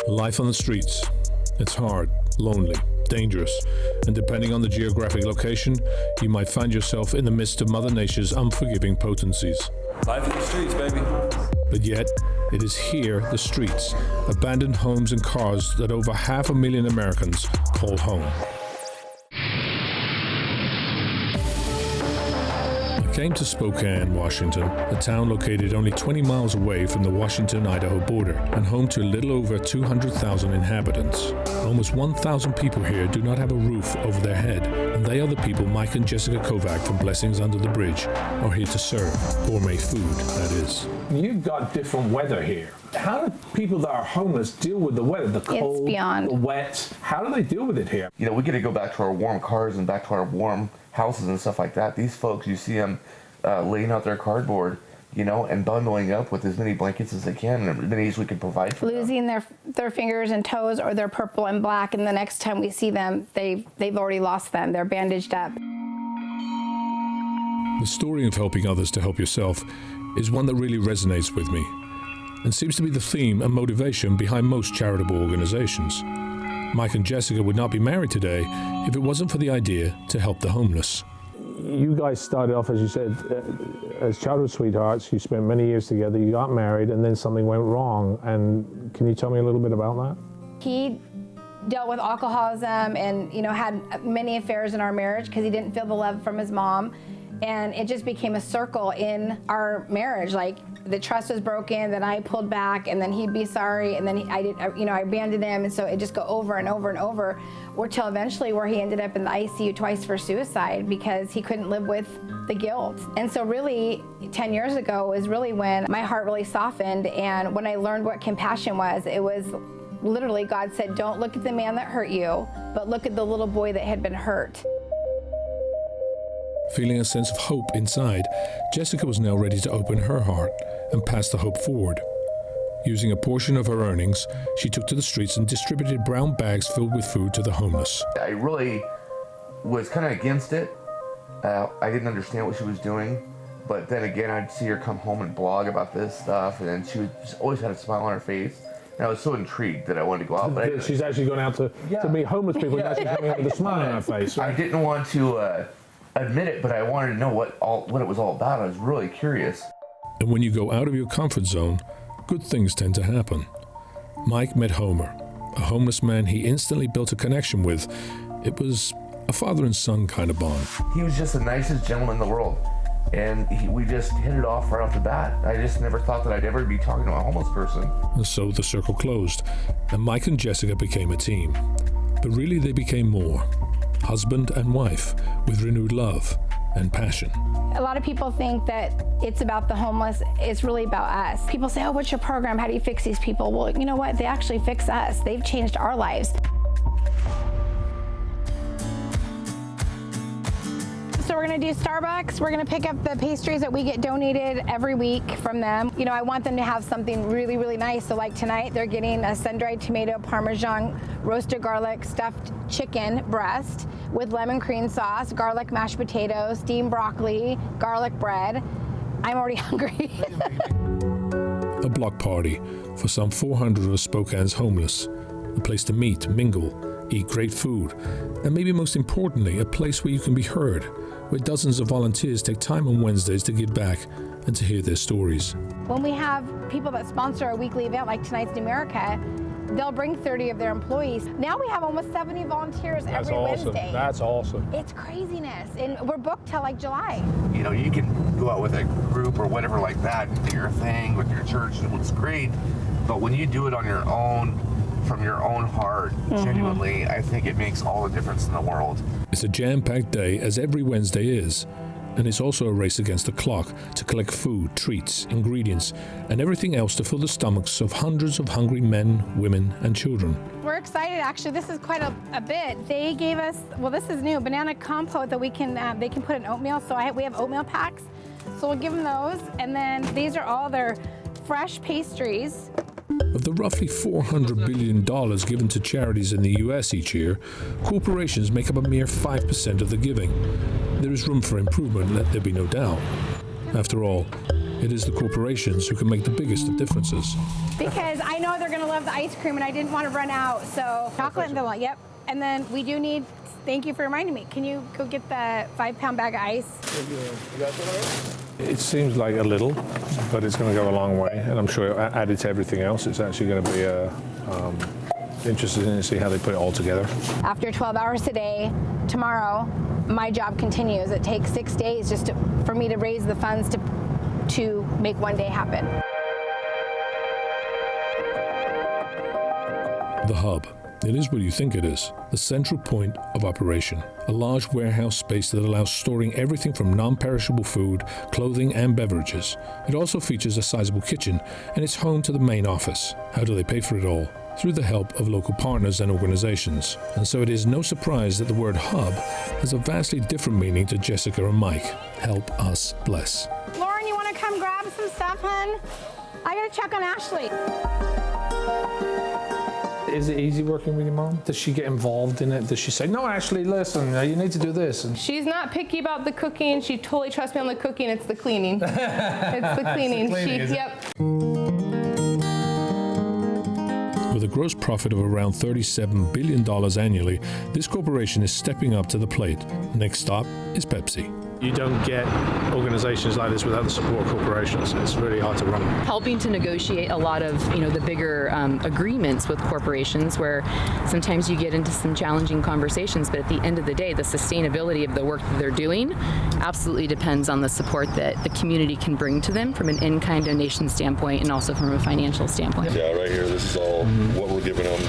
Life on the streets. It's hard, lonely, dangerous, and depending on the geographic location, you might find yourself in the midst of Mother Nature's unforgiving potencies. Life in the streets, baby. But yet, it is here, the streets, abandoned homes and cars that over 500,000 Americans call home. I came to Spokane, Washington, a town located only 20 miles away from the Washington-Idaho border and home to a little over 200,000 inhabitants. Almost 1,000 people here do not have a roof over their head, and they are the people Mike and Jessica Kovac from Blessings Under the Bridge are here to serve. Gourmet food, that is. You've got different weather here. How do people that are homeless deal with the weather? The cold, the wet. How do they deal with it here? You know, we get to go back to our warm cars and back to our warm houses and stuff like that. These folks, you see them laying out their cardboard, you know, and bundling up with as many blankets as they can and as many as we can provide for losing them. their fingers and toes, or they're purple and black, and the next time we see them, they've already lost them. They're bandaged up. The story of helping others to help yourself is one that really resonates with me and seems to be the theme and motivation behind most charitable organizations. Mike and Jessica would not be married today if it wasn't for the idea to help the homeless. You guys started off, as you said, as childhood sweethearts. You spent many years together. You got married, and then something went wrong. And can you tell me a little bit about that? He dealt with alcoholism and, you know, had many affairs in our marriage because he didn't feel the love from his mom. And it just became a circle in our marriage. Like, the trust was broken, then I pulled back, and then he'd be sorry, and then I abandoned him, and so it just go over and over and over, or till eventually where he ended up in the ICU twice for suicide because he couldn't live with the guilt. And so really, 10 years ago is really when my heart really softened, and when I learned what compassion was, it was literally God said, don't look at the man that hurt you, but look at the little boy that had been hurt. Feeling a sense of hope inside, Jessica was now ready to open her heart and pass the hope forward. Using a portion of her earnings, she took to the streets and distributed brown bags filled with food to the homeless. I really was kind of against it. I didn't understand what she was doing, but then again, I'd see her come home and blog about this stuff, and she would just always had a smile on her face. And I was so intrigued that I wanted to go out. But she's actually going out to meet homeless people and actually coming out with a smile on her face. Right? I didn't want to admit it, but I wanted to know what it was all about. I was really curious. And when you go out of your comfort zone, good things tend to happen. Mike met Homer, a homeless man he instantly built a connection with. It was a father and son kind of bond. He was just the nicest gentleman in the world, and we just hit it off right off the bat. I just never thought that I'd ever be talking to a homeless person. And so the circle closed, and Mike and Jessica became a team. But really they became more. Husband and wife with renewed love and passion. A lot of people think that it's about the homeless. It's really about us. People say, oh, what's your program? How do you fix these people? Well, you know what? They actually fix us. They've changed our lives. So we're gonna do Starbucks. We're gonna pick up the pastries that we get donated every week from them. You know, I want them to have something really, really nice. So like tonight, they're getting a sun-dried tomato Parmesan roasted garlic stuffed chicken breast with lemon cream sauce, garlic mashed potatoes, steamed broccoli, garlic bread. I'm already hungry. A block party for some 400 of Spokane's homeless. A place to meet, mingle, eat great food, and maybe most importantly, a place where you can be heard, where dozens of volunteers take time on Wednesdays to give back and to hear their stories. When we have people that sponsor a weekly event like Tonight's America, they'll bring 30 of their employees. Now we have almost 70 volunteers every Wednesday. That's awesome. It's craziness, and we're booked till like July. You know, you can go out with a group or whatever like that and do your thing with your church, and it looks great, but when you do it on your own, from your own heart, genuinely, I think it makes all the difference in the world. It's a jam-packed day, as every Wednesday is, and it's also a race against the clock to collect food, treats, ingredients, and everything else to fill the stomachs of hundreds of hungry men, women, and children. We're excited, actually. This is quite a bit. They gave us, well, this is new, banana compote that we can, they can put in oatmeal. So we have oatmeal packs. So we'll give them those. And then these are all their fresh pastries. Of the roughly $400 billion given to charities in the U.S. each year, corporations make up a mere 5% of the giving. There is room for improvement, let there be no doubt. After all, it is the corporations who can make the biggest of differences. Because I know they're gonna love the ice cream and I didn't want to run out, so chocolate and vanilla, yep. And then we do need, thank you for reminding me, can you go get the 5-pound bag of ice? It seems like a little, but it's going to go a long way, and I'm sure added to everything else, it's actually going to be interesting to see how they put it all together. After 12 hours today, tomorrow, my job continues. It takes 6 days just for me to raise the funds to make one day happen. The hub. It is what you think it is, the central point of operation. A large warehouse space that allows storing everything from non-perishable food, clothing, and beverages. It also features a sizable kitchen, and it's home to the main office. How do they pay for it all? Through the help of local partners and organizations. And so it is no surprise that the word hub has a vastly different meaning to Jessica and Mike. Help us bless. Lauren, you want to come grab some stuff, hun? I got to check on Ashley. Is it easy working with your mom? Does she get involved in it? Does she say, no, Ashley, listen, you need to do this? And she's not picky about the cooking. She totally trusts me on the cooking. It's the cleaning. It's the cleaning. Yep. With a gross profit of around $37 billion annually, this corporation is stepping up to the plate. Next stop is Pepsi. You don't get organizations like this without the support of corporations. It's really hard to run. Helping to negotiate a lot of, the bigger agreements with corporations where sometimes you get into some challenging conversations, but at the end of the day, the sustainability of the work that they're doing absolutely depends on the support that the community can bring to them from an in-kind donation standpoint and also from a financial standpoint. Yeah, right here, this is all what we're giving them.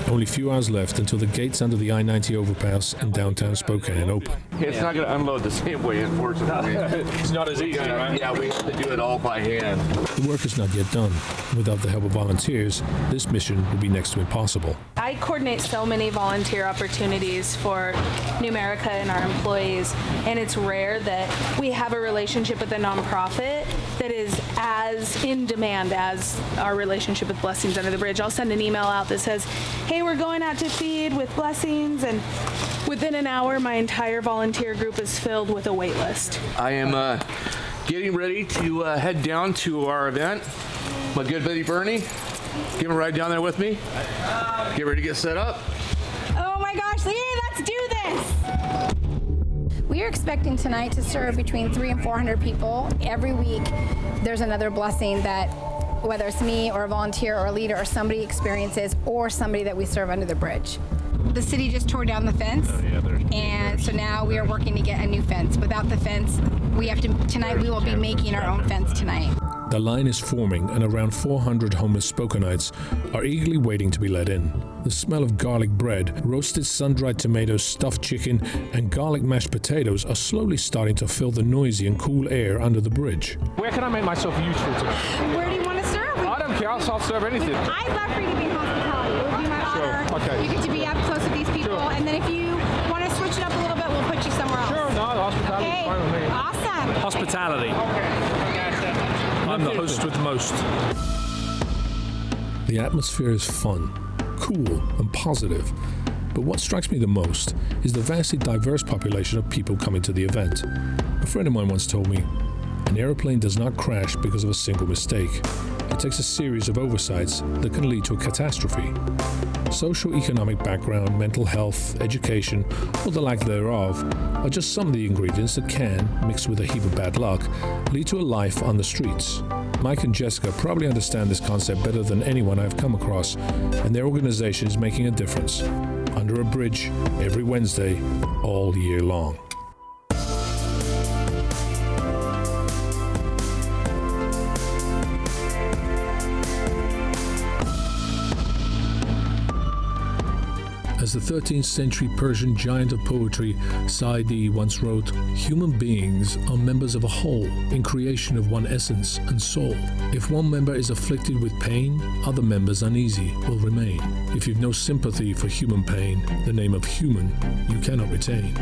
Only a few hours left until the gates under the I-90 overpass in downtown Spokane open. It's not going to unload the same way, unfortunately. It's not as easy, right? Yeah, we have to do it all by hand. The work is not yet done. Without the help of volunteers, this mission would be next to impossible. I coordinate so many volunteer opportunities for New America and our employees, and it's rare that we have a relationship with a nonprofit that is as in demand as our relationship with Blessings Under the Bridge. I'll send an email out that says, hey, we're going out to feed with Blessings, and within an hour, my entire volunteer group is filled with a wait list. I am getting ready to head down to our event. My good buddy Bernie, give him a ride down there with me. Get ready to get set up. Oh my gosh, let's do this! We are expecting tonight to serve between 300 and 400 people. Every week, there's another blessing that, whether it's me or a volunteer or a leader or somebody experiences, or somebody that we serve under the bridge. The city just tore down the fence, and so now we are working to get a new fence. Without the fence, we will be making our own fence tonight. The line is forming, and around 400 homeless Spokanites are eagerly waiting to be let in. The smell of garlic bread, roasted sun-dried tomatoes, stuffed chicken, and garlic mashed potatoes are slowly starting to fill the noisy and cool air under the bridge. Where can I make myself useful to? Where do you want to serve? I don't care. I'll serve anything. I'd love for you to be in hospitality. It would be my honor. Okay. You get to be up close with these people, and then if you want to switch it up a little bit, we'll put you somewhere else. Sure, no, hospitality is fine with me. Awesome. Hospitality. I'm the host with the most. The atmosphere is fun, cool, and positive. But what strikes me the most is the vastly diverse population of people coming to the event. A friend of mine once told me, an airplane does not crash because of a single mistake. It takes a series of oversights that can lead to a catastrophe. Socioeconomic background, mental health, education, or the lack thereof are just some of the ingredients that can, mixed with a heap of bad luck, lead to a life on the streets. Mike and Jessica probably understand this concept better than anyone I've come across, and their organization is making a difference. Under a bridge, every Wednesday, all year long. As the 13th century Persian giant of poetry, Sa'di, once wrote, human beings are members of a whole in creation of one essence and soul. If one member is afflicted with pain, other members uneasy will remain. If you've no sympathy for human pain, the name of human you cannot retain.